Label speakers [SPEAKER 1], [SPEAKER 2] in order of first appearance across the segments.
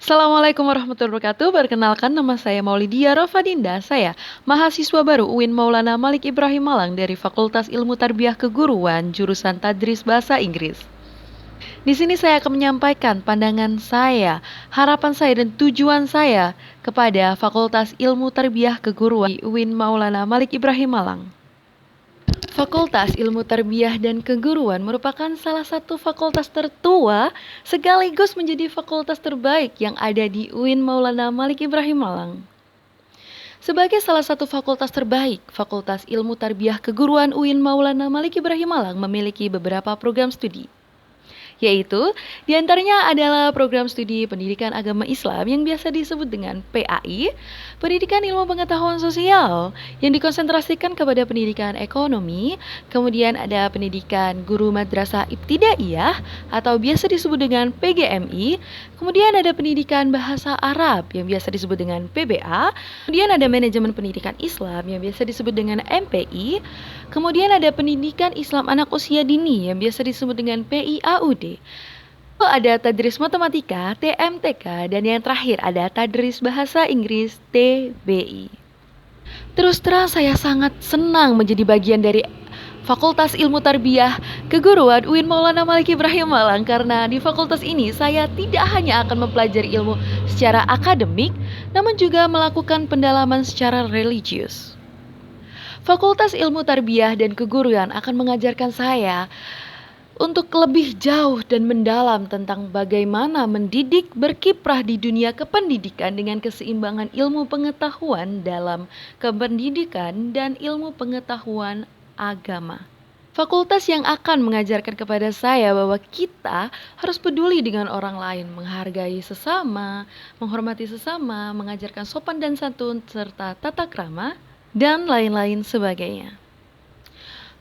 [SPEAKER 1] Assalamualaikum warahmatullahi wabarakatuh. Perkenalkan, nama saya Maulidia Rofadinda. Saya mahasiswa baru UIN Maulana Malik Ibrahim Malang dari Fakultas Ilmu Tarbiyah Keguruan, jurusan Tadris Bahasa Inggris. Di sini saya akan menyampaikan pandangan saya, harapan saya dan tujuan saya kepada Fakultas Ilmu Tarbiyah Keguruan di UIN Maulana Malik Ibrahim Malang. Fakultas Ilmu Tarbiyah dan Keguruan merupakan salah satu fakultas tertua sekaligus menjadi fakultas terbaik yang ada di UIN Maulana Malik Ibrahim Malang. Sebagai salah satu fakultas terbaik, Fakultas Ilmu Tarbiyah Keguruan UIN Maulana Malik Ibrahim Malang memiliki beberapa program studi, yaitu diantaranya adalah program studi Pendidikan Agama Islam yang biasa disebut dengan PAI, Pendidikan Ilmu Pengetahuan Sosial yang dikonsentrasikan kepada pendidikan ekonomi, kemudian ada Pendidikan Guru Madrasah Ibtidaiyah atau biasa disebut dengan PGMI, kemudian ada Pendidikan Bahasa Arab yang biasa disebut dengan PBA, kemudian ada Manajemen Pendidikan Islam yang biasa disebut dengan MPI, kemudian ada Pendidikan Islam Anak Usia Dini yang biasa disebut dengan PIAUD. Lalu ada Tadris Matematika, TMTK, dan yang terakhir ada Tadris Bahasa Inggris, TBI. Terus terang saya sangat senang menjadi bagian dari Fakultas Ilmu Tarbiyah Keguruan UIN Maulana Malik Ibrahim Malang, karena di fakultas ini saya tidak hanya akan mempelajari ilmu secara akademik, namun juga melakukan pendalaman secara religius. Fakultas Ilmu Tarbiyah dan Keguruan akan mengajarkan saya untuk lebih jauh dan mendalam tentang bagaimana mendidik berkiprah di dunia kependidikan dengan keseimbangan ilmu pengetahuan dalam kependidikan dan ilmu pengetahuan agama. Fakultas yang akan mengajarkan kepada saya bahwa kita harus peduli dengan orang lain, menghargai sesama, menghormati sesama, mengajarkan sopan dan santun, serta tata krama, dan lain-lain sebagainya.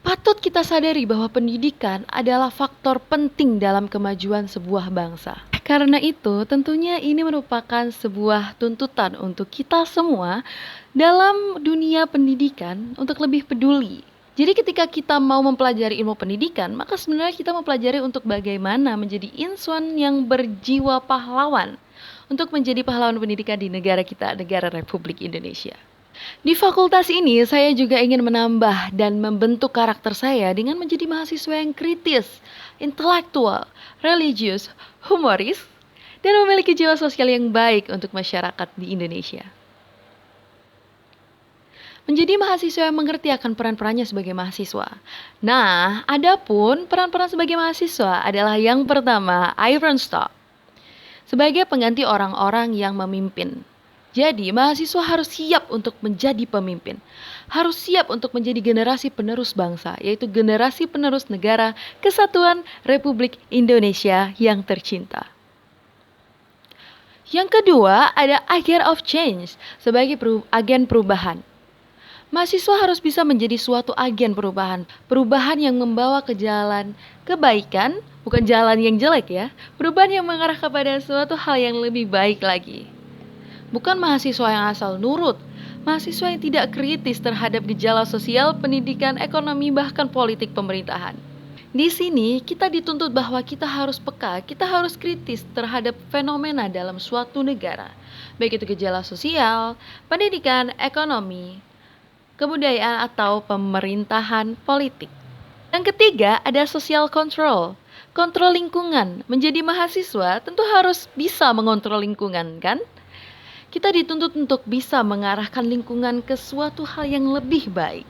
[SPEAKER 1] Patut kita sadari bahwa pendidikan adalah faktor penting dalam kemajuan sebuah bangsa. Karena itu, tentunya ini merupakan sebuah tuntutan untuk kita semua dalam dunia pendidikan untuk lebih peduli. Jadi ketika kita mau mempelajari ilmu pendidikan, maka sebenarnya kita mempelajari untuk bagaimana menjadi insan yang berjiwa pahlawan untuk menjadi pahlawan pendidikan di negara kita, negara Republik Indonesia. Di fakultas ini, saya juga ingin menambah dan membentuk karakter saya dengan menjadi mahasiswa yang kritis, intelektual, religius, humoris, dan memiliki jiwa sosial yang baik untuk masyarakat di Indonesia. Menjadi mahasiswa yang mengerti akan peran-perannya sebagai mahasiswa. Nah, adapun peran-peran sebagai mahasiswa adalah yang pertama, Iron Stock, sebagai pengganti orang-orang yang memimpin. Jadi, mahasiswa harus siap untuk menjadi pemimpin, harus siap untuk menjadi generasi penerus bangsa, yaitu generasi penerus negara Kesatuan Republik Indonesia yang tercinta. Yang kedua, ada agent of change, sebagai agen perubahan. Mahasiswa harus bisa menjadi suatu agen perubahan, perubahan yang membawa ke jalan kebaikan, bukan jalan yang jelek ya, perubahan yang mengarah kepada suatu hal yang lebih baik lagi. Bukan mahasiswa yang asal nurut, mahasiswa yang tidak kritis terhadap gejala sosial, pendidikan, ekonomi, bahkan politik pemerintahan. Di sini kita dituntut bahwa kita harus peka, kita harus kritis terhadap fenomena dalam suatu negara, baik itu gejala sosial, pendidikan, ekonomi, kebudayaan, atau pemerintahan politik. Yang ketiga ada social control, kontrol lingkungan. Menjadi mahasiswa tentu harus bisa mengontrol lingkungan, kan? Kita dituntut untuk bisa mengarahkan lingkungan ke suatu hal yang lebih baik.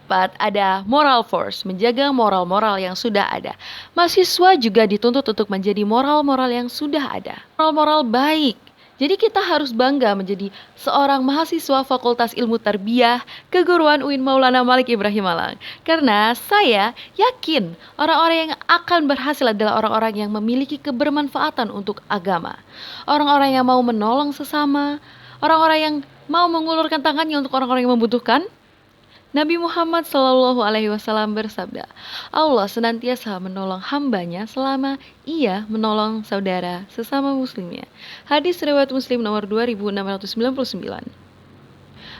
[SPEAKER 1] Empat, ada moral force, menjaga moral-moral yang sudah ada. Mahasiswa juga dituntut untuk menjadi moral-moral yang sudah ada. Moral-moral baik. Jadi kita harus bangga menjadi seorang mahasiswa Fakultas Ilmu Tarbiyah Keguruan UIN Maulana Malik Ibrahim Malang. Karena saya yakin orang-orang yang akan berhasil adalah orang-orang yang memiliki kebermanfaatan untuk agama. Orang-orang yang mau menolong sesama, orang-orang yang mau mengulurkan tangannya untuk orang-orang yang membutuhkan. Nabi Muhammad SAW bersabda, Allah senantiasa menolong hambanya selama ia menolong saudara sesama muslimnya. Hadis riwayat Muslim nomor 2699.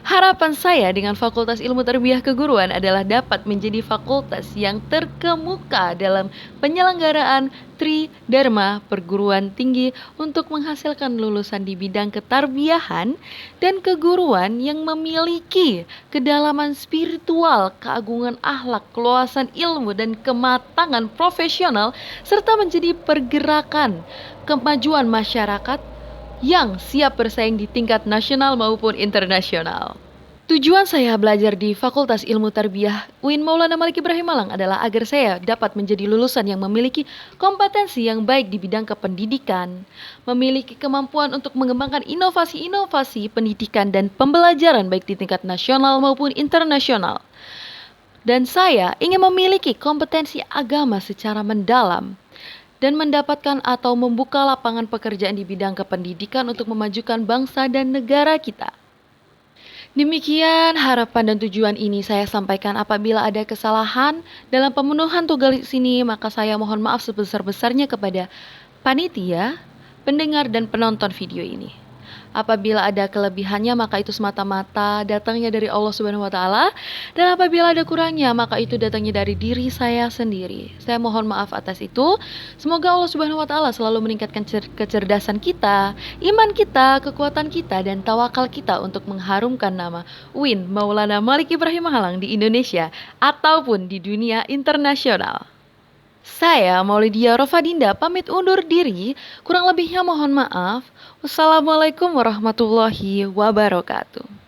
[SPEAKER 1] Harapan saya dengan Fakultas Ilmu Tarbiyah Keguruan adalah dapat menjadi fakultas yang terkemuka dalam penyelenggaraan Tridharma perguruan tinggi untuk menghasilkan lulusan di bidang ketarbiahan dan keguruan yang memiliki kedalaman spiritual, keagungan akhlak, keluasan ilmu, dan kematangan profesional, serta menjadi pergerakan kemajuan masyarakat yang siap bersaing di tingkat nasional maupun internasional. Tujuan saya belajar di Fakultas Ilmu Tarbiyah UIN Maulana Malik Ibrahim Malang adalah agar saya dapat menjadi lulusan yang memiliki kompetensi yang baik di bidang kependidikan, memiliki kemampuan untuk mengembangkan inovasi-inovasi pendidikan dan pembelajaran baik di tingkat nasional maupun internasional. Dan saya ingin memiliki kompetensi agama secara mendalam dan mendapatkan atau membuka lapangan pekerjaan di bidang kependidikan untuk memajukan bangsa dan negara kita. Demikian harapan dan tujuan ini saya sampaikan. Apabila ada kesalahan dalam pemenuhan tugas ini, maka saya mohon maaf sebesar-besarnya kepada panitia, pendengar, dan penonton video ini. Apabila ada kelebihannya, maka itu semata-mata datangnya dari Allah Subhanahu wa Ta'ala, dan apabila ada kurangnya, maka itu datangnya dari diri saya sendiri. Saya mohon maaf atas itu. Semoga Allah Subhanahu wa Ta'ala selalu meningkatkan kecerdasan kita, iman kita, kekuatan kita, dan tawakal kita untuk mengharumkan nama UIN Maulana Malik Ibrahim Malang di Indonesia ataupun di dunia internasional. Saya Maulidia Rofadinda pamit undur diri, kurang lebihnya mohon maaf. Wassalamualaikum warahmatullahi wabarakatuh.